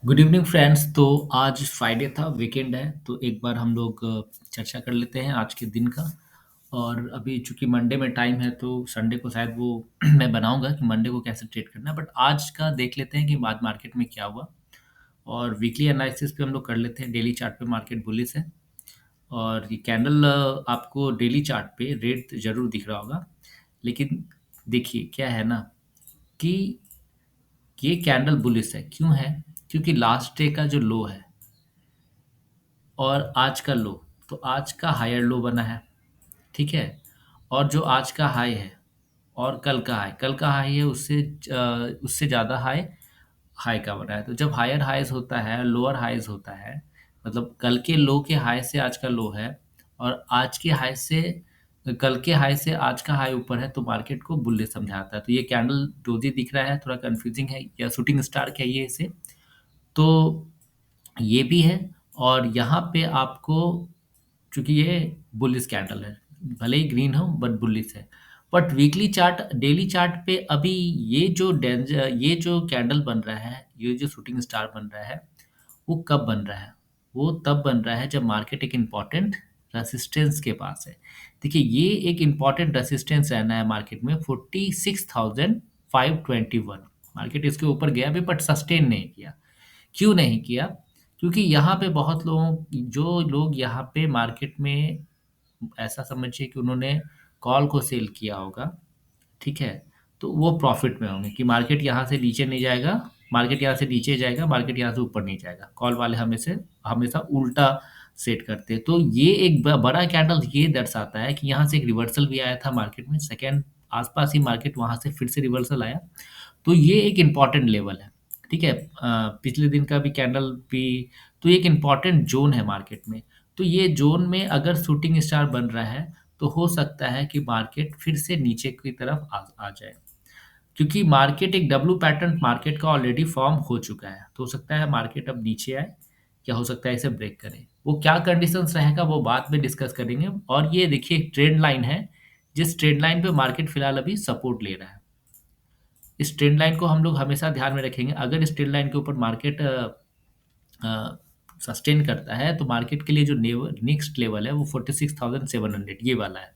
Good evening friends. तो आज Friday था, वीकेंड है, तो एक बार हम लोग चर्चा कर लेते हैं आज के दिन का। और अभी चूंकि मंडे में टाइम है तो संडे को शायद वो मैं बनाऊंगा कि मंडे को कैसे ट्रेड करना है, बट आज का देख लेते हैं कि आज मार्केट में क्या हुआ। और वीकली एनालिसिस पे हम लोग कर लेते हैं। डेली चार्ट पे मार्केट बुलिश है। और ये कैंडल आपको डेली चार्ट पे रेड जरूर दिख रहा होगा, लेकिन देखिए क्या है ना कि ये कैंडल बुलिश है। क्यों है? क्योंकि लास्ट डे का जो लो है और आज का लो, तो आज का हायर लो बना है। ठीक है। और जो आज का हाई है और कल का हाई है, उससे ज़्यादा हाई हाई का बना है। तो जब हायर हाइज होता है, लोअर हाइज होता है, मतलब कल के लो के हाई से आज का लो है, और आज के हाई से कल के हाई से आज का हाई ऊपर है, तो मार्केट को बुलिश समझाता है। तो ये कैंडल डोजी दिख रहा है, थोड़ा कंफ्यूजिंग है, या शूटिंग स्टार कहिए इसे। तो ये भी है। और यहाँ पे आपको, चूंकि ये बुलिश कैंडल है, भले ही ग्रीन हो बट बुलिश है। But weekly chart, daily chart पे अभी ये जो कैंडल बन रहा है, ये जो शूटिंग स्टार बन रहा है, वो कब बन रहा है? वो तब बन रहा है जब मार्केट एक इम्पॉर्टेंट रेसिस्टेंस के पास है। देखिए, ये एक इम्पॉर्टेंट रेसिस्टेंस रहना है मार्केट में 46,521। मार्केट इसके ऊपर गया भी बट सस्टेन नहीं किया। क्यों नहीं किया? क्योंकि यहाँ पे बहुत लोगों जो लोग यहाँ पे मार्केट में, ऐसा समझिए कि उन्होंने कॉल को सेल किया होगा। ठीक है। तो वो प्रॉफिट में होंगे कि मार्केट यहाँ से नीचे नहीं जाएगा, मार्केट यहाँ से नीचे जाएगा, मार्केट यहाँ से ऊपर नहीं जाएगा। कॉल वाले हमेशा हमेशा उल्टा सेट करते हैं। तो ये एक बड़ा कैंडल ये दर्शाता है कि यहाँ से एक रिवर्सल भी आया था मार्केट में, सेकेंड आसपास ही मार्केट वहाँ से फिर से रिवर्सल आया। तो ये एक इम्पॉर्टेंट लेवल है। ठीक है। पिछले दिन का भी कैंडल भी, तो ये एक इम्पॉर्टेंट जोन है मार्केट में। तो ये जोन में अगर शूटिंग स्टार बन रहा है, तो हो सकता है कि मार्केट फिर से नीचे की तरफ आ जाए। क्योंकि मार्केट एक डब्ल्यू पैटर्न मार्केट का ऑलरेडी फॉर्म हो चुका है, तो हो सकता है मार्केट अब नीचे आए, या हो सकता है इसे ब्रेक करे। वो क्या कंडीशंस रहेगा वो बाद में डिस्कस करेंगे। और ये देखिए एक ट्रेंड लाइन है, जिस ट्रेंड लाइन पे मार्केट फिलहाल अभी सपोर्ट ले रहा है। इस ट्रेंड लाइन को हम लोग हमेशा ध्यान में रखेंगे। अगर इस ट्रेंड लाइन के ऊपर मार्केट सस्टेन करता है, तो मार्केट के लिए जो नेक्स्ट लेवल है वो 46,700 ये वाला है।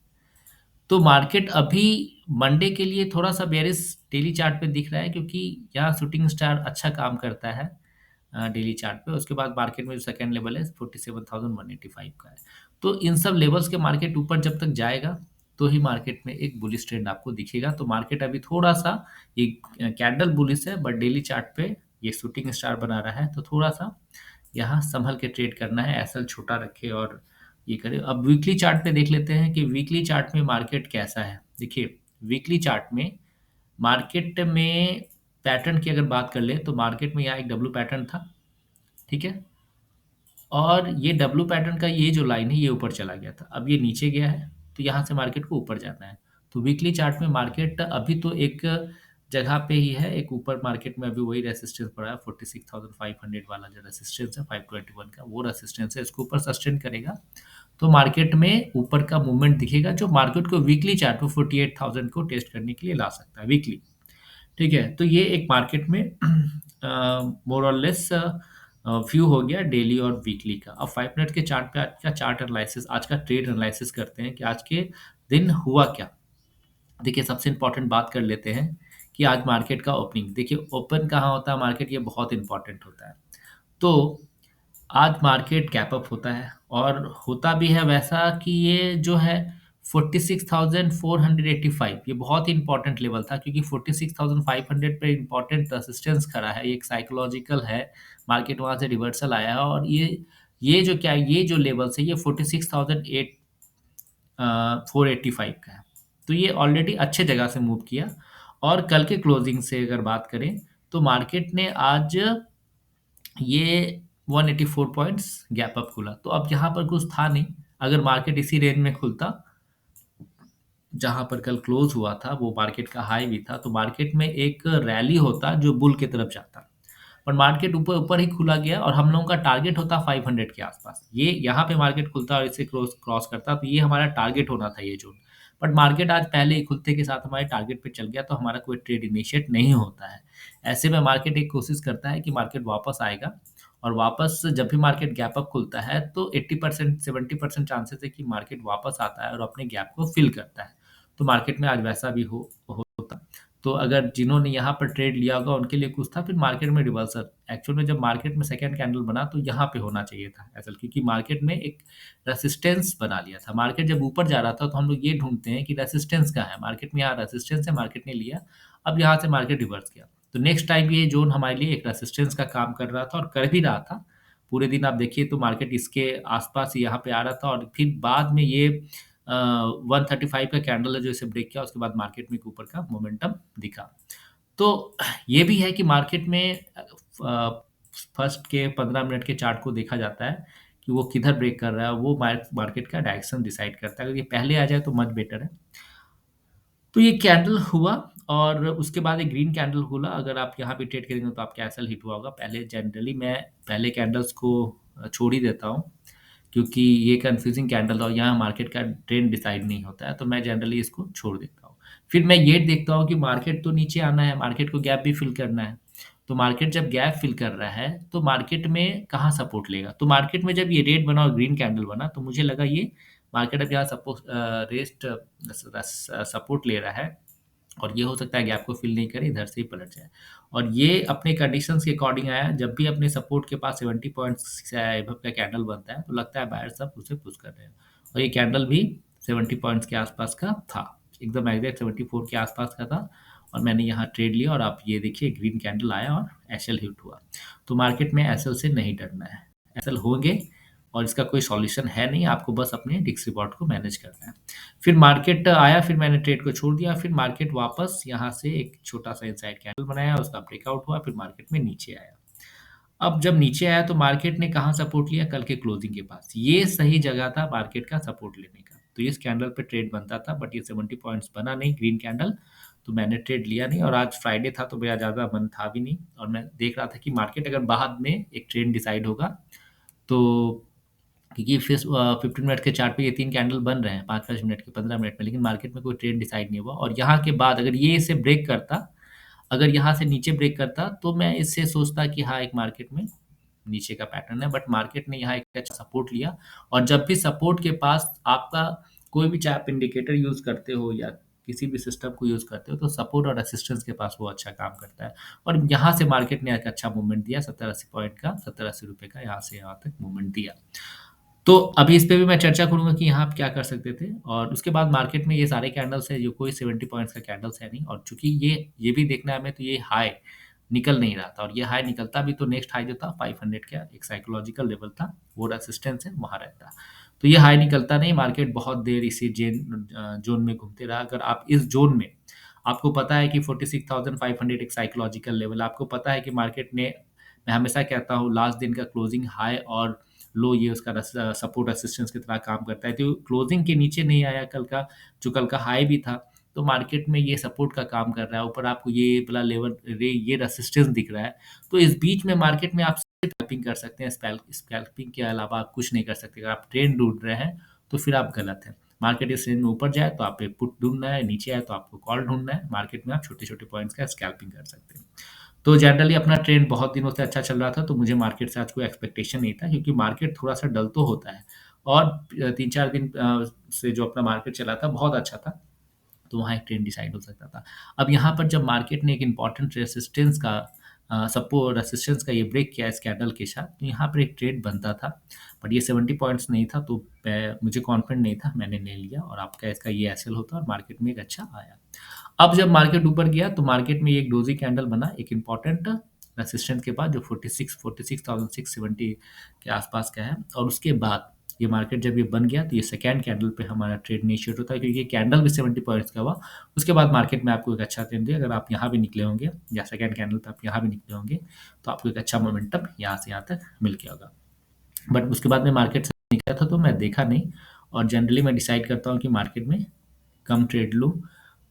तो मार्केट अभी मंडे के लिए थोड़ा सा बेरिश डेली चार्ट पे दिख रहा है, क्योंकि यहाँ शूटिंग स्टार अच्छा काम करता है डेली चार्ट पे। उसके बाद मार्केट में जो सेकंड लेवल है 47,185 का है। तो इन सब लेवल्स के मार्केट ऊपर जब तक जाएगा, तो ही मार्केट में एक बुलिश ट्रेंड आपको दिखेगा। तो मार्केट अभी थोड़ा सा एक कैंडल बुलिश है, बट डेली चार्ट पे ये शूटिंग स्टार बना रहा है, तो थोड़ा सा यहाँ संभल के ट्रेड करना है। एसएल छोटा रखे और ये करें। अब वीकली चार्ट पे देख लेते हैं कि वीकली चार्ट में मार्केट कैसा है। देखिए, वीकली चार्ट में मार्केट में पैटर्न की अगर बात कर ले, तो मार्केट में यहाँ एक डब्ल्यू पैटर्न था। ठीक है। और ये डब्ल्यू पैटर्न का ये जो लाइन है ये ऊपर चला गया था, अब ये नीचे गया है, तो यहाँ से मार्केट को ऊपर जाना है। तो वीकली चार्ट में मार्केट अभी तो एक जगह पे ही है। एक ऊपर मार्केट में अभी वही रेसिस्टेंस पड़ा है, 46,500 वाला जो रेसिस्टेंस है 521 का, वो रेसिस्टेंस है। इसको ऊपर सस्टेन करेगा तो मार्केट में ऊपर का मूवमेंट दिखेगा, जो मार्केट को वीकली चार्ट पे 48,000 को टेस्ट करने के लिए ला सकता है वीकली। ठीक है। तो ये एक मार्केट में मोर और लेस व्यू हो गया डेली और वीकली का। अब 5 मिनट के चार्ट पे आज का चार्ट एनालिसिस, आज का ट्रेड एनालिसिस करते हैं कि आज के दिन हुआ क्या। देखिए, सबसे इंपॉर्टेंट बात कर लेते हैं कि आज मार्केट का ओपनिंग। देखिए, ओपन कहाँ होता है मार्केट, ये बहुत इंपॉर्टेंट होता है। तो आज मार्केट गैप अप होता है, और होता भी है वैसा कि ये जो है 46,485, ये बहुत ही इंपॉर्टेंट लेवल था, क्योंकि 46,500 पे इंपॉर्टेंट रेसिस्टेंस खड़ा है, ये एक साइकोलॉजिकल है। मार्केट वहाँ से रिवर्सल आया है, और ये जो क्या है, ये जो लेवल्स है ये 485 का है। तो ये ऑलरेडी अच्छे जगह से मूव किया। और कल के क्लोजिंग से अगर बात करें, तो मार्केट ने आज ये 184 पॉइंट्स गैप अप खुला। तो अब यहाँ पर कुछ था नहीं। अगर मार्केट इसी रेंज में खुलता जहाँ पर कल क्लोज हुआ था, वो मार्केट का हाई भी था, तो मार्केट में एक रैली होता जो बुल की तरफ जाता। पर मार्केट ऊपर ऊपर ही खुला गया, और हम लोगों का टारगेट होता 500 के आसपास। ये यहाँ पे मार्केट खुलता और इसे क्रॉस क्रॉस करता, तो ये हमारा टारगेट होना था ये जोन। बट मार्केट आज पहले ही खुलते के साथ हमारे टारगेट पे चल गया तो हमारा कोई ट्रेड इनिशिएट नहीं होता है। ऐसे में मार्केट एक कोशिश करता है कि मार्केट वापस आएगा और वापस जब भी मार्केट गैप अप खुलता है तो 80% 70% चांसेस है कि मार्केट वापस आता है और अपने गैप को फिल करता है। तो मार्केट में आज वैसा भी होता। तो अगर जिन्होंने यहाँ पर ट्रेड लिया होगा उनके लिए कुछ था, फिर मार्केट में रिवर्सल। एक्चुअल में जब मार्केट में सेकंड कैंडल बना तो यहाँ पे होना चाहिए था ऐसा, क्योंकि मार्केट में एक रेसिस्टेंस बना लिया था। मार्केट जब ऊपर जा रहा था तो हम लोग ये ढूंढते हैं कि रेसिस्टेंस कहाँ है। मार्केट में यहाँ रेसिस्टेंस है, मार्केट ने लिया। अब यहाँ से मार्केट रिवर्स किया तो नेक्स्ट टाइम ये जोन हमारे लिए एक रेसिस्टेंस का काम कर रहा था और कर भी रहा था। पूरे दिन आप देखिए तो मार्केट इसके आसपास ही यहाँ पे आ रहा था और फिर बाद में ये 135 का कैंडल है जो इसे ब्रेक किया, उसके बाद मार्केट में एक ऊपर का मोमेंटम दिखा। तो ये भी है कि मार्केट में फर्स्ट के 15 मिनट के चार्ट को देखा जाता है कि वो किधर ब्रेक कर रहा है, वो मार्केट का डायरेक्शन डिसाइड करता है। अगर ये पहले आ जाए तो मच बेटर है। तो ये कैंडल हुआ और उसके बाद एक ग्रीन कैंडल खुला। अगर आप यहाँ पे ट्रेड करेंगे तो आपका एसएल हिट हुआ होगा। पहले जनरली मैं पहले कैंडल्स को छोड़ ही देता हूँ, क्योंकि ये कन्फ्यूजिंग कैंडल और यहाँ मार्केट का ट्रेंड डिसाइड नहीं होता है, तो मैं जनरली इसको छोड़ देता हूँ। फिर मैं ये देखता हूँ कि मार्केट तो नीचे आना है, मार्केट को गैप भी फिल करना है। तो मार्केट जब गैप फिल कर रहा है तो मार्केट में कहाँ सपोर्ट लेगा। तो मार्केट में जब ये रेड बना और ग्रीन कैंडल बना तो मुझे लगा ये मार्केट अब यहाँ सपोज रेस्ट सपोर्ट ले रहा है और ये हो सकता है गैप को फिल नहीं करे, इधर से ही पलट जाए। और ये अपने कंडीशंस के अकॉर्डिंग आया। जब भी अपने सपोर्ट के पास 70 पॉइंट्स से एबव का कैंडल बनता है तो लगता है बायर सब उसे पुश कर रहे हैं। और ये कैंडल भी 70 पॉइंट्स के आसपास का था, एकदम एग्जैक्ट 74 के आसपास का था। और मैंने यहाँ ट्रेड लिया और आप ये देखिए ग्रीन कैंडल आया और एसएल हिट हुआ। तो मार्केट में एसएल से नहीं डरना है, एसएल होंगे और इसका कोई सॉल्यूशन है नहीं, आपको बस अपने रिस्क रिवॉर्ड को मैनेज करना है। फिर मार्केट आया, फिर मैंने ट्रेड को छोड़ दिया। फिर मार्केट वापस यहाँ से एक छोटा सा इनसाइड कैंडल बनाया, उसका ब्रेकआउट हुआ, फिर मार्केट में नीचे आया। अब जब नीचे आया तो मार्केट ने कहाँ सपोर्ट लिया, कल के क्लोजिंग के पास। ये सही जगह था मार्केट का सपोर्ट लेने का, तो इस कैंडल पे ट्रेड बनता था, बट ये 70 पॉइंट्स बना नहीं ग्रीन कैंडल, तो मैंने ट्रेड लिया नहीं। और आज फ्राइडे था तो मेरा ज़्यादा मन था भी नहीं और मैं देख रहा था कि मार्केट अगर बाद में एक ट्रेंड डिसाइड होगा तो, क्योंकि फिर 15 मिनट के चार्ट पे ये 3 कैंडल बन रहे हैं 5-5 मिनट के 15 मिनट में, लेकिन मार्केट में कोई ट्रेंड डिसाइड नहीं हुआ। और यहाँ के बाद अगर ये इसे ब्रेक करता, अगर यहाँ से नीचे ब्रेक करता तो मैं इससे सोचता कि हाँ, एक मार्केट में नीचे का पैटर्न है। बट मार्केट ने यहाँ एक अच्छा सपोर्ट लिया और जब भी सपोर्ट के पास आपका कोई भी चाहे आप इंडिकेटर यूज़ करते हो या किसी भी सिस्टम को यूज़ करते हो तो सपोर्ट और रेसिस्टेंस के पास वो अच्छा काम करता है। और यहाँ से मार्केट ने एक अच्छा मूवमेंट दिया, 70-80 पॉइंट का, 70-80 रुपए का यहाँ से यहाँ तक मूवमेंट दिया। तो अभी इस पे भी मैं चर्चा करूँगा कि यहाँ आप क्या कर सकते थे। और उसके बाद मार्केट में ये सारे कैंडल्स है, जो कोई 70 पॉइंट्स का कैंडल्स है नहीं। और चूंकि ये भी देखना है हमें, तो ये हाई निकल नहीं रहा था और ये हाई निकलता भी तो नेक्स्ट हाई जो था 500 का एक साइकोलॉजिकल लेवल था, वो रेसिस्टेंस है, वहाँ रहता। तो ये हाई निकलता नहीं, मार्केट बहुत देर इसी जोन में घूमते रहा। अगर आप इस जोन में, आपको पता है कि 46,500 एक साइकोलॉजिकल लेवल, आपको पता है कि मार्केट ने, मैं हमेशा कहता हूँ, लास्ट दिन का क्लोजिंग हाई और लो ये उसका सपोर्ट रेसिस्टेंस की तरह काम करता है। तो क्लोजिंग के नीचे नहीं आया कल का, जो कल का हाई भी था, तो मार्केट में ये सपोर्ट का काम कर रहा है। ऊपर आपको ये वाला लेवल ये रेसिस्टेंस दिख रहा है। तो इस बीच में मार्केट में आप स्कैल्पिंग कर सकते हैं, स्कैल्पिंग के अलावा आप कुछ नहीं कर सकते। अगर आप ट्रेंड ढूंढ रहे हैं तो फिर आप गलत हैं। मार्केट इस रेंज में ऊपर जाए तो आप पुट ढूंढना है, नीचे आए तो आपको कॉल ढूंढना है। मार्केट में आप छोटे छोटे पॉइंट्स का स्कैल्पिंग कर सकते हैं। तो जनरली अपना ट्रेंड बहुत दिनों से अच्छा चल रहा था, तो मुझे मार्केट से आज कोई एक्सपेक्टेशन नहीं था, क्योंकि मार्केट थोड़ा-सा डल तो होता है। और 3-4 दिन से जो अपना मार्केट चला था बहुत अच्छा था, तो वहाँ एक ट्रेंड डिसाइड हो सकता था। अब यहाँ पर जब मार्केट ने एक इम्पॉर्टेंट रेसिस्टेंस का रेसिस्टेंस का ये ब्रेक किया इस कैंडल के साथ, तो यहाँ पर एक ट्रेड बनता था। बट ये 70 पॉइंट्स नहीं था, तो मुझे कॉन्फिडेंट नहीं था, मैंने नहीं लिया और आपका इसका ये एसएल होता और मार्केट में एक अच्छा आया। अब जब मार्केट ऊपर गया तो मार्केट में एक डोजी कैंडल बना एक इम्पॉर्टेंट रेसिस्टेंस के बाद, जो 46,670 के आसपास का है। और उसके बाद ये मार्केट जब ये बन गया तो ये सेकेंड कैंडल पे हमारा ट्रेड इनिशिएट होता है, क्योंकि ये कैंडल भी 70 पॉइंट्स का हुआ। उसके बाद मार्केट में आपको एक अच्छा ट्रेंड दिया। अगर आप यहाँ भी निकले होंगे या सेकेंड कैंडल पे आप यहाँ भी निकले होंगे तो आपको एक अच्छा मोमेंटम यहाँ से यहाँ तक मिल गया होगा। बट उसके बाद में मार्केट से निकला था तो मैं देखा नहीं, और जनरली मैं डिसाइड करता हूँ कि मार्केट में कम ट्रेड लूँ।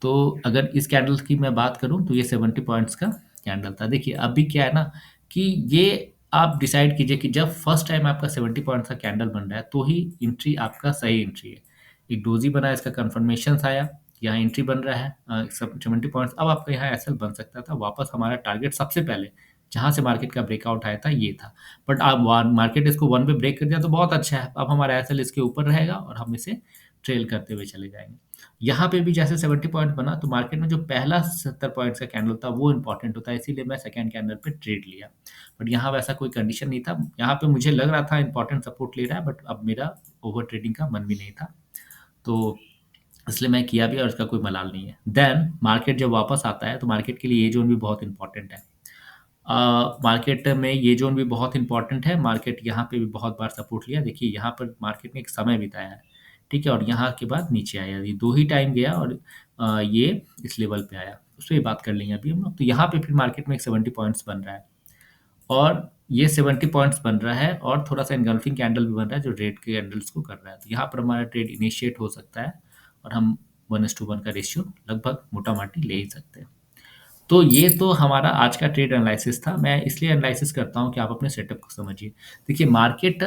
तो अगर इस कैंडल की मैं बात करूँ तो ये 70 पॉइंट्स का कैंडल था। देखिए अभी क्या है ना, कि ये आप डिसाइड कीजिए कि जब फर्स्ट टाइम आपका 70 पॉइंट्स का कैंडल बन रहा है तो ही एंट्री आपका सही एंट्री है। एक डोजी बना, इसका कन्फर्मेशंस आया, यहाँ एंट्री बन रहा है सब 70 पॉइंट्स। अब आपका यहाँ एसएल बन सकता था वापस। हमारा टारगेट सबसे पहले जहाँ से मार्केट का ब्रेकआउट आया था ये था, बट अब मार्केट इसको वन पे ब्रेक कर दिया तो बहुत अच्छा है। अब हमारा एसएल इसके ऊपर रहेगा और हम इसे ट्रेल करते हुए चले जाएंगे। यहाँ पे भी जैसे 70 पॉइंट बना, तो मार्केट में जो पहला 70 पॉइंट्स का कैंडल था वो इंपॉर्टेंट होता है, इसीलिए मैं सेकंड कैंडल पे ट्रेड लिया। बट यहाँ वैसा कोई कंडीशन नहीं था, यहाँ पे मुझे लग रहा था इंपॉर्टेंट सपोर्ट ले रहा है, बट अब मेरा ओवर ट्रेडिंग का मन भी नहीं था, तो इसलिए मैं किया भी और इसका कोई मलाल नहीं है। देन मार्केट जब वापस आता है तो मार्केट के लिए ये जोन भी बहुत इंपॉर्टेंट है। मार्केट में ये जोन भी बहुत इंपॉर्टेंट है। मार्केट यहाँ पे भी बहुत बार सपोर्ट लिया। देखिए यहाँ पर मार्केट ने एक समय बिताया है, ठीक है, और यहाँ के बाद नीचे आया, ये दो ही टाइम गया और ये इस लेवल पे आया, उस पर ही बात कर लेंगे अभी हम लोग। तो यहाँ पे फिर मार्केट में एक 70 पॉइंट्स बन रहा है और ये 70 पॉइंट्स बन रहा है और थोड़ा सा एनगल्फिंग कैंडल भी बन रहा है जो रेड के कैंडल्स को कर रहा है। तो यहाँ पर हमारा ट्रेड इनिशिएट हो सकता है और हम 1:1 का रेशियो लगभग मोटा माटी ले ही सकते हैं। तो ये तो हमारा आज का ट्रेड एनालिसिस था। मैं इसलिए एनालिसिस करता हूँ कि आप अपने सेटअप को समझिए। देखिए मार्केट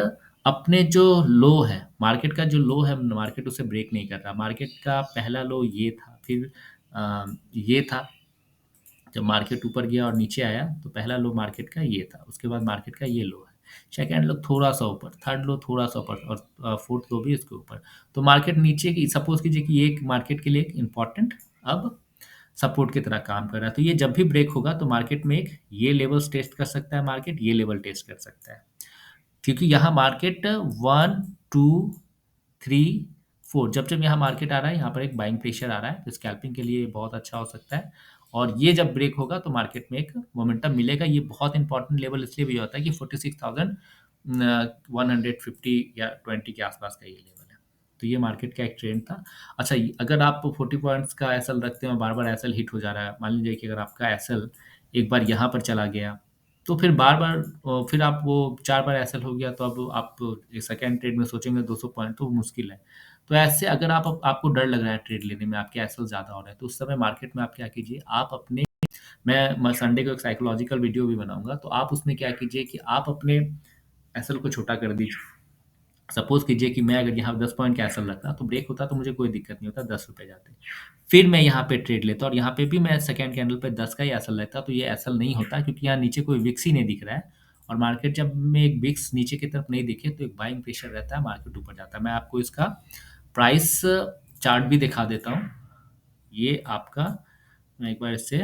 अपने जो लो है, मार्केट का जो लो है, मार्केट उसे ब्रेक नहीं कर रहा। मार्केट का पहला लो ये था, फिर ये था, जब मार्केट ऊपर गया और नीचे आया तो पहला लो मार्केट का ये था, उसके बाद मार्केट का ये लो है, सेकंड लो थोड़ा सा ऊपर, थर्ड लो थोड़ा सा ऊपर और फोर्थ लो भी इसके ऊपर। तो मार्केट नीचे की, सपोज कीजिए कि ये मार्केट के लिए एक इम्पॉर्टेंट अब सपोर्ट की तरह काम कर रहा है। तो ये जब भी ब्रेक होगा तो मार्केट में एक ये लेवल्स टेस्ट कर सकता है, मार्केट ये लेवल टेस्ट कर सकता है, क्योंकि यहाँ मार्केट 1 2 3 4, जब जब यहाँ मार्केट आ रहा है यहाँ पर एक बाइंग प्रेशर आ रहा है, तो स्कैल्पिंग के लिए बहुत अच्छा हो सकता है। और ये जब ब्रेक होगा तो मार्केट में एक मोमेंटम मिलेगा। ये बहुत इंपॉर्टेंट लेवल इसलिए भी होता है कि 46,150 या 20 के आसपास का ये लेवल है। तो ये मार्केट का एक ट्रेंड था। अच्छा, अगर आप 40 पॉइंट्स का एसएल रखते हैं और बार बार एसएल हिट हो जा रहा है, मान लीजिए कि अगर आपका एसएल एक बार यहाँ पर चला गया तो फिर बार बार फिर आप वो 4 बार एसएल हो गया, तो अब आप सेकेंड ट्रेड में सोचेंगे 200 पॉइंट तो मुश्किल है। तो ऐसे अगर आपको डर लग रहा है ट्रेड लेने में, आपके एसएल ज़्यादा हो रहा है, तो उस समय मार्केट में आप क्या कीजिए, आप अपने, मैं संडे को एक साइकोलॉजिकल वीडियो भी बनाऊंगा, तो आप उसमें क्या कीजिए कि आप अपने एसएल को छोटा कर दीजिए। सपोज कीजिए कि मैं अगर यहाँ 10 पॉइंट का एसएल रखता तो ब्रेक होता तो मुझे कोई दिक्कत नहीं होता, 10 रुपये जाते। फिर मैं यहाँ पे ट्रेड लेता और यहाँ पे भी मैं सेकंड कैंडल पे 10 का ही एसएल लेता, तो ये एसएल नहीं होता क्योंकि यहाँ नीचे कोई विक्स ही नहीं दिख रहा है। और मार्केट जब में एक विक्स नीचे की तरफ नहीं दिखे तो एक बाइंग प्रेशर रहता है, मार्केट ऊपर जाता है। मैं आपको इसका प्राइस चार्ट भी दिखा देता हूँ। ये आपका, मैं एक बार इससे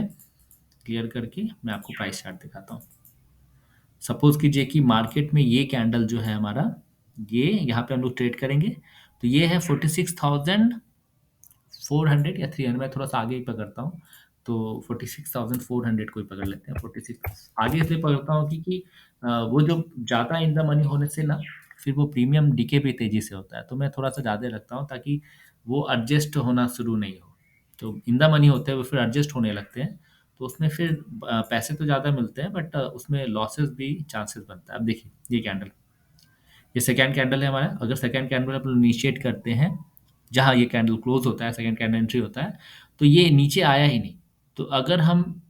क्लियर करके मैं आपको प्राइस चार्ट दिखाता हूँ। सपोज कीजिए कि मार्केट में ये कैंडल जो है हमारा, ये यहाँ पे हम लोग ट्रेड करेंगे, तो ये है 46,400 या 300, मैं थोड़ा सा आगे ही पकड़ता हूँ, तो 46,400 को ही पकड़ लेते हैं। 46 आगे इसलिए पकड़ता हूँ क्योंकि वो जो ज़्यादा इन द मनी होने से ना फिर वो प्रीमियम डीके भी तेज़ी से होता है, तो मैं थोड़ा सा ज़्यादा रखता हूँ ताकि वो एडजस्ट होना शुरू नहीं हो। तो इन द मनी होते हैं वो फिर एडजस्ट होने लगते हैं, तो उसमें फिर पैसे तो ज़्यादा मिलते हैं बट उसमें लॉसेस भी चांसेस बनता है। अब देखिए ये कैंडल, ये सेकंड कैंडल है हमारा। अगर सेकंड कैंडल आप इनिशिएट करते हैं जहाँ ये कैंडल क्लोज होता है, सेकंड कैंडल एंट्री होता है, तो ये नीचे आया ही नहीं। तो अगर हम,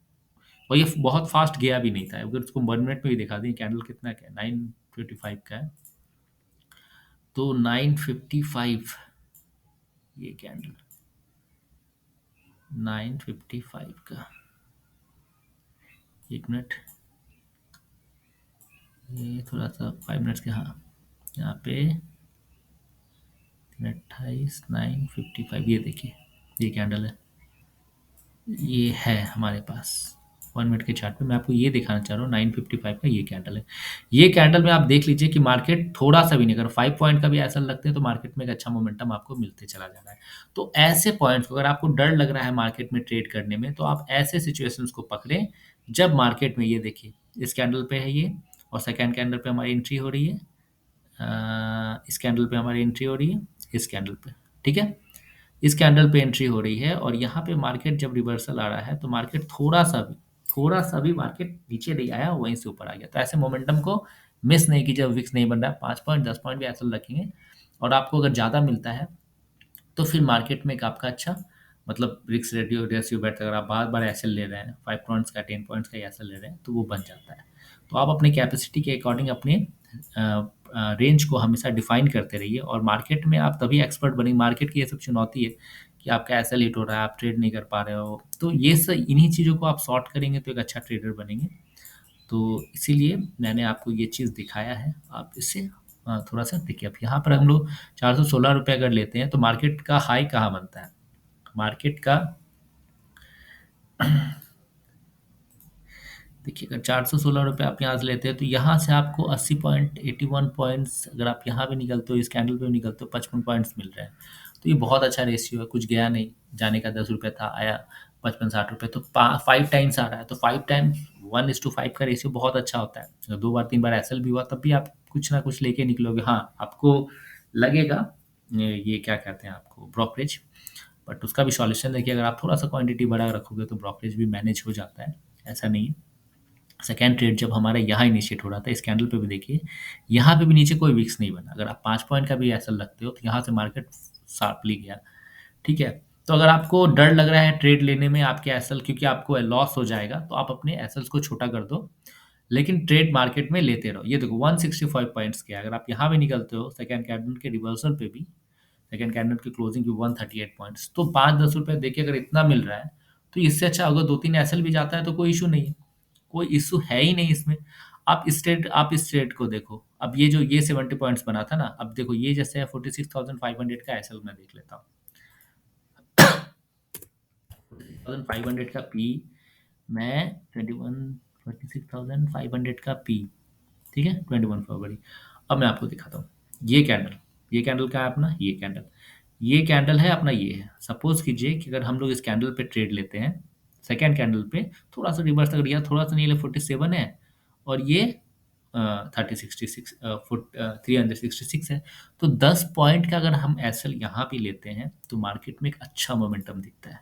और ये बहुत फास्ट गया भी नहीं था, अगर उसको 1 मिनट में भी दिखा दें कैंडल कितना का है, 955 का है, तो 955, ये कैंडल 955 का, एक मिनट, ये थोड़ा सा 5 मिनट्स के, हाँ यहाँ पे 28, 955, ये देखिए ये कैंडल है, ये है हमारे पास 1 मिनट के चार्ट पे। मैं आपको ये दिखाना चाह रहा हूँ 955 का ये कैंडल है। ये कैंडल में आप देख लीजिए कि मार्केट थोड़ा सा भी नहीं, अगर 5 पॉइंट का भी ऐसा लगते हैं तो मार्केट में एक अच्छा मोमेंटम आपको मिलते चला जा रहा है। तो ऐसे पॉइंट्स को अगर आपको डर लग रहा है मार्केट में ट्रेड करने में, तो आप ऐसे सिचुएशंस को पकड़ें जब मार्केट में ये देखिए इस कैंडल पे है ये, और सेकेंड कैंडल पे हमारी एंट्री हो रही है, इस कैंडल पे हमारी एंट्री हो रही है, इस कैंडल पे, ठीक है, इस कैंडल पे एंट्री हो रही है और यहाँ पे मार्केट जब रिवर्सल आ रहा है तो मार्केट थोड़ा सा भी मार्केट नीचे नहीं आया, वहीं से ऊपर आ गया। तो ऐसे मोमेंटम को मिस नहीं कीजिए। विक्स नहीं बन रहा है, 5 पॉइंट 10 पॉइंट भी ऐसा रखेंगे और आपको अगर ज़्यादा मिलता है तो फिर मार्केट में एक आपका अच्छा, मतलब रिस्क रेशियो बेटर, अगर आप बार बार ऐसे ले रहे हैं 5 पॉइंट्स का 10 पॉइंट्स का ऐसा ले रहे हैं तो वो बन जाता है। तो आप अपनी कैपेसिटी के अकॉर्डिंग अपने रेंज को हमेशा डिफाइन करते रहिए और मार्केट में आप तभी एक्सपर्ट बनेंगे। मार्केट की ये सब चुनौती है कि आपका एसएल हिट हो रहा है, आप ट्रेड नहीं कर पा रहे हो। तो ये सब इन्हीं चीज़ों को आप सॉर्ट करेंगे तो एक अच्छा ट्रेडर बनेंगे। तो इसीलिए मैंने आपको ये चीज़ दिखाया है। आप इससे थोड़ा-सा देखिए, अब यहाँ पर हम लोग ₹416 अगर लेते हैं तो मार्केट का हाई कहाँ बनता है? मार्केट का देखिए, अगर ₹416 आप यहाँ से लेते हैं तो यहाँ से आपको 80 पॉइंट 81 पॉइंट्स, अगर आप यहाँ पे निकलते हो, इस कैंडल पे भी निकलते हो, 55 पॉइंट्स मिल रहे हैं। तो ये बहुत अच्छा रेशियो है, कुछ गया नहीं। जाने का ₹10 था, आया 55-60 तो 5 टाइम्स आ रहा है। तो 5 टाइम्स 1:5 का रेशियो बहुत अच्छा होता है। अगर 2 बार 3 बार एसएल भी हुआ तब भी आप कुछ ना कुछ लेके निकलोगे। हाँ, आपको लगेगा ये क्या कहते हैं आपको, ब्रोकरेज। बट उसका भी सॉल्यूशन देखिए, अगर आप थोड़ा सा क्वांटिटी बड़ा रखोगे तो ब्रोकरेज भी मैनेज हो जाता है, ऐसा नहीं है। सेकेंड ट्रेड जब हमारा यहाँ इनिशिएट हो रहा था, इस कैंडल पे भी देखिए, यहाँ पे भी नीचे कोई विक्स नहीं बना। अगर आप 5 पॉइंट का भी एसएल रखते हो तो यहाँ से मार्केट शार्पली गया, ठीक है। तो अगर आपको डर लग रहा है ट्रेड लेने में आपके एसएल, क्योंकि आपको लॉस हो जाएगा, तो आप अपने एसएल्स को छोटा कर दो, लेकिन ट्रेड मार्केट में लेते रहो। ये देखो 165 पॉइंट्स के, अगर आप यहाँ पे निकलते हो सेकंड कैंडल के रिवर्सल पे भी, सेकंड कैंडल की क्लोजिंग की 138 पॉइंट्स, तो 5-10 रुपए देखिए, अगर इतना मिल रहा है तो इससे अच्छा अगर 2-3 एसएल भी जाता है तो कोई इशू नहीं है। कोई इशू है ही नहीं इसमें। आप इस ट्रेड को देखो, अब ये जो ये 70 पॉइंट्स बना था ना, अब देखो ये जैसे है 46,500 का एसएल मैं देख लेता हूँ। 46,500 का पी, मैं 46,500 का पी, ठीक है, 21 फरवरी। अब मैं आपको दिखाता हूँ ये कैंडल का है अपना, ये कैंडल है अपना, ये है। सपोज कीजिए कि अगर हम लोग इस कैंडल पे ट्रेड लेते हैं, सेकंड कैंडल पे थोड़ा सा रिवर्स अगर या थोड़ा सा नहीं ले, 47 है और ये 3066 फुट 366 है। तो 10 पॉइंट का अगर हम एसएल यहाँ भी लेते हैं तो मार्केट में एक अच्छा मोमेंटम दिखता है।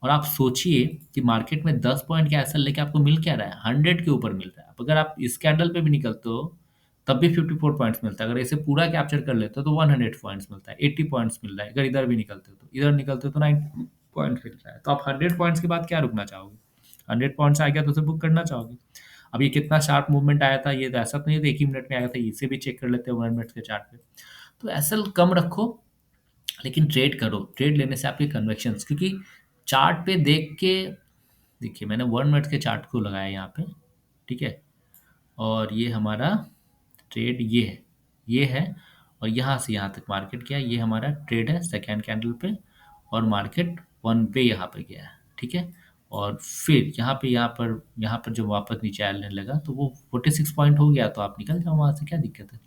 और आप सोचिए कि मार्केट में 10 पॉइंट का एसएल लेके आपको मिल क्या रहा है, 100 के ऊपर मिल रहा है। अब अगर आप इस कैंडल पे भी निकलते हो तब भी 54 पॉइंट्स मिलता है। अगर इसे पूरा कैप्चर कर लेते हो तो 100 पॉइंट्स मिलता है, 80 पॉइंट्स मिल रहा है। अगर इधर भी निकलते हो तो, इधर निकलते हो तो 90 पॉइंट्स मिल रहा है। तो आप 100 पॉइंट्स के बाद क्या रुकना चाहोगे? 100 पॉइंट्स आ गया तो उसे बुक करना चाहोगे। अब ये कितना शार्प मूवमेंट आया था, ये तो ऐसा तो नहीं था एक ही मिनट में आया था, इसे भी चेक कर लेते हैं 1 मिनट के चार्ट पे। तो एसएल कम रखो, लेकिन ट्रेड करो। ट्रेड लेने से आपके कन्वेक्शंस, क्योंकि चार्ट पे देख के देखिए, मैंने 1 मिनट के चार्ट को लगाया यहाँ पे, ठीक है। और ये हमारा ट्रेड ये है और यहाँ से यहाँ तक मार्केट गया, ये हमारा ट्रेड है सेकेंड कैंडल पे, और मार्केट 1 पे यहाँ पे गया है, ठीक है। और फिर यहाँ पर जब वापस नीचे आने लगा तो वो 46 पॉइंट हो गया, तो आप निकल जाओ वहाँ से, क्या दिक्कत है।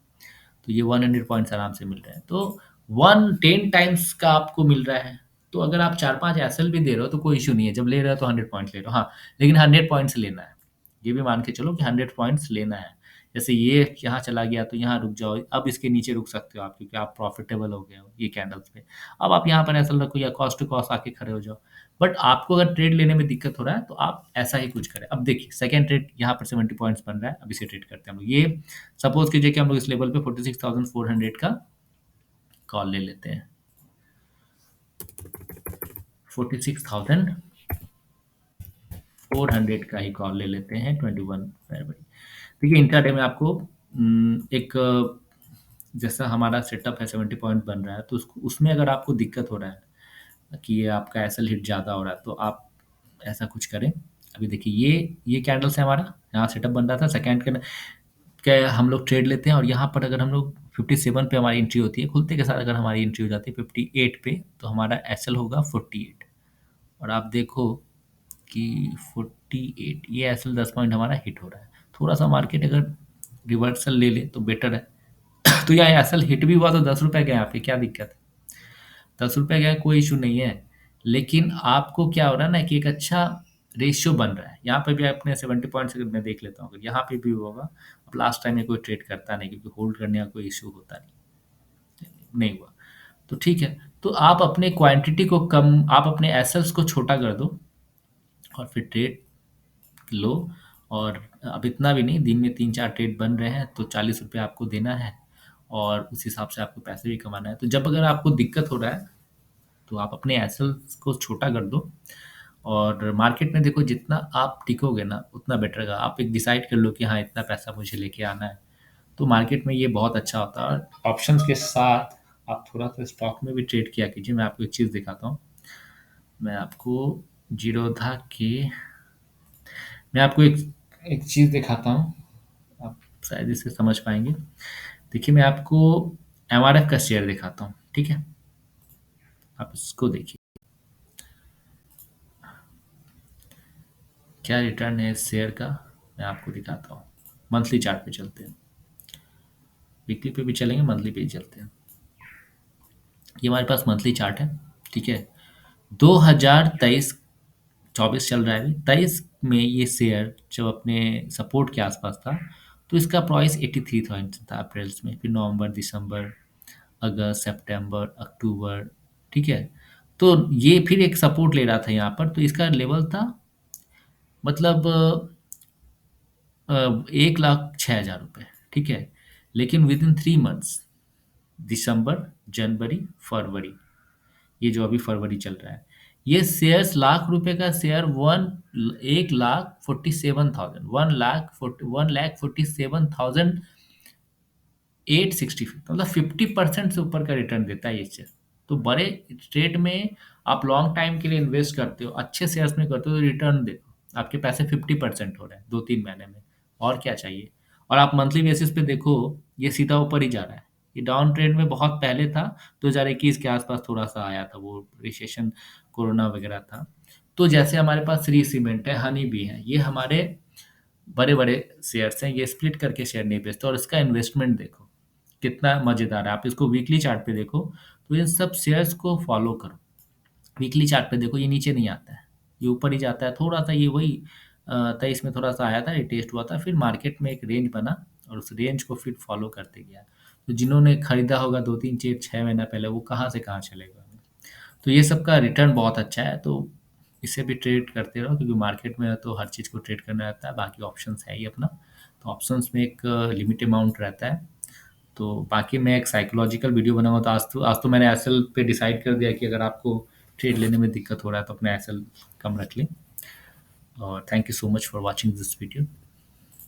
तो ये 100 पॉइंट्स आराम से मिल रहे हैं। तो 110 टाइम्स का आपको मिल रहा है। तो अगर आप 4-5 एसएल भी दे रहे हो तो कोई इश्यू नहीं है, जब ले रहे हो तो 100 पॉइंट्स ले लो। हाँ, लेकिन 100 पॉइंट्स लेना है। ये भी मान के चलो कि 100 पॉइंट्स लेना है। जैसे ये यहाँ चला गया तो यहाँ रुक जाओ, अब इसके नीचे रुक सकते हो आप, क्योंकि आप प्रॉफिटेबल हो गए हो ये कैंडल्स पे। अब आप यहाँ पर एसएल रखो या कॉस्ट टू कॉस्ट आके खड़े हो जाओ। बट आपको अगर ट्रेड लेने में दिक्कत हो रहा है तो आप ऐसा ही कुछ करें। अब देखिए सेकंड ट्रेड यहाँ पर 70 पॉइंट्स बन रहा है, अब इसे ट्रेड करते हैं हम लोग। ये सपोज कीजिए कि हम लोग इस लेवल पे 46,400 का कॉल ले लेते हैं। 46,400 का ही कॉल ले लेते हैं 21 फरवरी। देखिए इंट्राडे में आपको एक जैसा हमारा सेटअप है 70 पॉइंट बन रहा है, तो उसमें अगर आपको दिक्कत हो रहा है कि ये आपका एसएल हिट ज़्यादा हो रहा है, तो आप ऐसा कुछ करें। अभी देखिए ये कैंडल से हमारा यहाँ सेटअप बन रहा था, सेकेंड के हम लोग ट्रेड लेते हैं और यहाँ पर अगर हम लोग 57 पे हमारी एंट्री होती है, खुलते के साथ अगर हमारी एंट्री हो जाती है 58 पे, तो हमारा एसएल होगा 48। और आप देखो कि 48 ये एसएल 10 पॉइंट हमारा हिट हो रहा है। थोड़ा सा मार्केट अगर रिवर्सल ले ले तो बेटर है। तो यहाँ एसएल हिट भी हुआ तो 10 रुपए का, यहाँ पे क्या दिक्कत है, 10 रुपए का कोई इशू नहीं है। लेकिन आपको क्या हो रहा है ना कि एक अच्छा रेशियो बन रहा है। यहाँ पे भी अपने 70 पॉइंट्स अगर मैं देख लेता हूँ, अगर यहाँ पे भी होगा, अब लास्ट टाइम में कोई ट्रेड करता नहीं क्योंकि होल्ड करने का कोई इशू होता नहीं हुआ। तो ठीक है, तो आप अपने क्वांटिटी को कम, आप अपने एसेट्स को छोटा कर दो और फिर ट्रेड लो। और अब इतना भी नहीं, दिन में 3-4 ट्रेड बन रहे हैं तो 40 रुपये आपको देना है और उस हिसाब से आपको पैसे भी कमाना है। तो जब अगर आपको दिक्कत हो रहा है तो आप अपने एसेट्स को छोटा कर दो और मार्केट में देखो, जितना आप टिकोगे ना उतना बेटर रहेगा। आप एक डिसाइड कर लो कि हाँ इतना पैसा मुझे लेके आना है, तो मार्केट में ये बहुत अच्छा होता है। ऑप्शंस के साथ आप थोड़ा-सा स्टॉक में भी ट्रेड किया कीजिए। मैं आपको एक चीज़ दिखाता हूँ। मैं आपको जीरोधा के मैं आपको एक एक चीज़ दिखाता हूँ, आप शायद इसे समझ पाएँगे। देखिए, मैं आपको एमआरएफ का शेयर दिखाता हूँ, ठीक है? आप इसको देखिए, क्या रिटर्न है इस शेयर का, मैं आपको दिखाता हूँ। मंथली चार्ट पे चलते हैं, वीकली पे भी चलेंगे, मंथली पे ही चलते हैं। ये हमारे पास मंथली चार्ट है, ठीक है? 2023 24 चल रहा है अभी। 23 में ये शेयर जब अपने सपोर्ट के आसपास था, तो इसका प्राइस 83,000 था अप्रैल में। फिर नवंबर, दिसंबर, अगस्त, सितंबर, अक्टूबर, ठीक है? तो ये फिर एक सपोर्ट ले रहा था यहाँ पर, तो इसका लेवल था मतलब 1,06,000 रुपये, ठीक है? लेकिन विद इन 3 मंथ्स, दिसंबर, जनवरी, फरवरी, ये जो अभी फरवरी चल रहा है, ये शेयर्स लाख रुपए का शेयर वन 1,47,000 1,47,000 860, मतलब 50% से ऊपर का रिटर्न देता है ये शेयर। तो बड़े रेट में आप लॉन्ग टाइम के लिए इन्वेस्ट करते हो, अच्छे शेयर्स में करते हो, तो रिटर्न देखो आपके पैसे 50% हो रहे हैं 2-3 महीने में, और क्या चाहिए? और आप मंथली बेसिस पे देखो, ये सीधा ऊपर ही जा रहा है। ये डाउन ट्रेंड में बहुत पहले था, 2021 के आसपास थोड़ा सा आया था, वो रिसेशन, कोरोना वगैरह था। तो जैसे हमारे पास श्री सीमेंट है, हनी भी है, ये हमारे बड़े बड़े शेयर्स हैं, ये स्प्लिट करके शेयर नहीं बेचते। और इसका इन्वेस्टमेंट देखो कितना मज़ेदार है। आप इसको वीकली चार्ट पे देखो, तो इन सब शेयर्स को फॉलो करो। वीकली चार्ट पे देखो, ये नीचे नहीं आता है, ये ऊपर ही जाता है थोड़ा सा। ये वही 23 में थोड़ा सा आया था, ये टेस्ट हुआ था, फिर मार्केट में एक रेंज बना और उस रेंज को फिर फॉलो करते गया। तो जिन्होंने खरीदा होगा 2-3 6 महीना पहले, वो कहाँ से कहाँ चले गए। तो ये सब का रिटर्न बहुत अच्छा है, तो इसे भी ट्रेड करते रहो, क्योंकि मार्केट में तो हर चीज़ को ट्रेड करना रहता है। बाकी ऑप्शंस है ही अपना, तो ऑप्शंस में एक लिमिट अमाउंट रहता है। तो बाकी मैं एक साइकोलॉजिकल वीडियो बनाऊंगा। तो आज तो मैंने एसएल पे डिसाइड कर दिया कि अगर आपको ट्रेड लेने में दिक्कत हो रहा है तो अपना एसएल कम रख लें। और thank you so much for watching this video.